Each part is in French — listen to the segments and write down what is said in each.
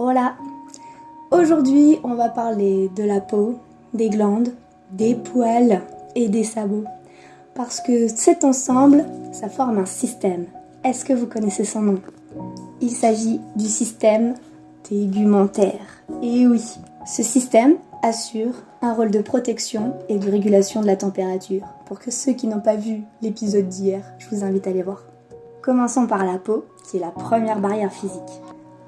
Hola! Aujourd'hui, on va parler de la peau, des glandes, des poils et des sabots. Parce que cet ensemble, ça forme un système. Est-ce que vous connaissez son nom? Il s'agit du système tégumentaire. Et oui, ce système assure un rôle de protection et de régulation de la température. Pour que ceux qui n'ont pas vu l'épisode d'hier, je vous invite à aller voir. Commençons par la peau, qui est la première barrière physique.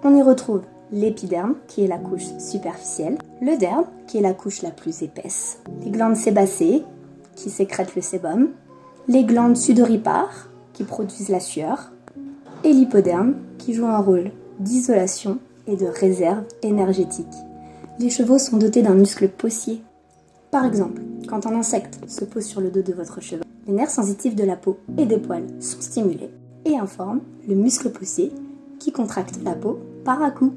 On y retrouve l'épiderme, qui est la couche superficielle, le derme, qui est la couche la plus épaisse, les glandes sébacées, qui sécrètent le sébum, les glandes sudoripares, qui produisent la sueur, et l'hypoderme, qui joue un rôle d'isolation et de réserve énergétique. Les chevaux sont dotés d'un muscle possier. Par exemple, quand un insecte se pose sur le dos de votre cheval, les nerfs sensitifs de la peau et des poils sont stimulés et informent le muscle possier qui contracte la peau par à-coup.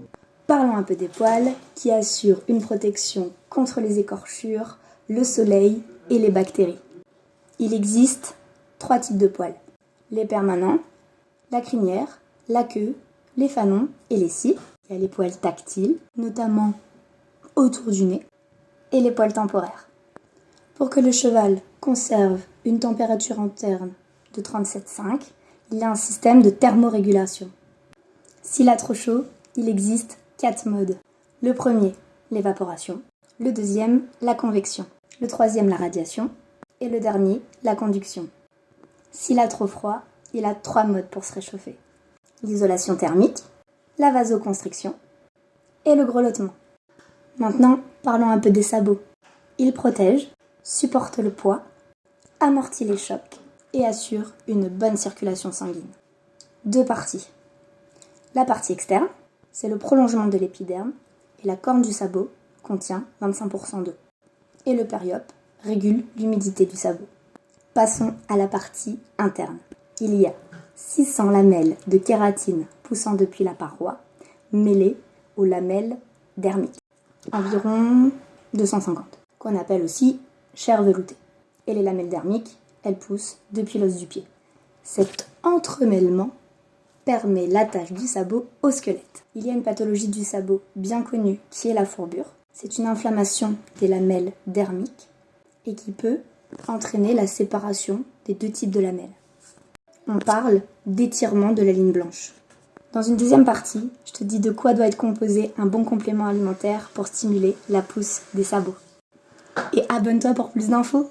Parlons un peu des poils qui assurent une protection contre les écorchures, le soleil et les bactéries. Il existe 3 types de poils. Les permanents, la crinière, la queue, les fanons et les cils. Il y a les poils tactiles, notamment autour du nez, et les poils temporaires. Pour que le cheval conserve une température interne de 37,5, il y a un système de thermorégulation. S'il a trop chaud, il existe 4 modes. Le premier, l'évaporation. Le deuxième, la convection. Le troisième, la radiation. Et le dernier, la conduction. S'il a trop froid, il a 3 modes pour se réchauffer. L'isolation thermique, la vasoconstriction et le grelottement. Maintenant, parlons un peu des sabots. Ils protègent, supportent le poids, amortissent les chocs et assurent une bonne circulation sanguine. 2 parties. La partie externe, c'est le prolongement de l'épiderme et la corne du sabot contient 25% d'eau. Et le périope régule l'humidité du sabot. Passons à la partie interne. Il y a 600 lamelles de kératine poussant depuis la paroi, mêlées aux lamelles dermiques. Environ 250, qu'on appelle aussi chair veloutée. Et les lamelles dermiques, elles poussent depuis l'os du pied. Cet entremêlement permet l'attache du sabot au squelette. Il y a une pathologie du sabot bien connue qui est la fourbure. C'est une inflammation des lamelles dermiques et qui peut entraîner la séparation des 2 types de lamelles. On parle d'étirement de la ligne blanche. Dans une deuxième partie, je te dis de quoi doit être composé un bon complément alimentaire pour stimuler la pousse des sabots. Et abonne-toi pour plus d'infos.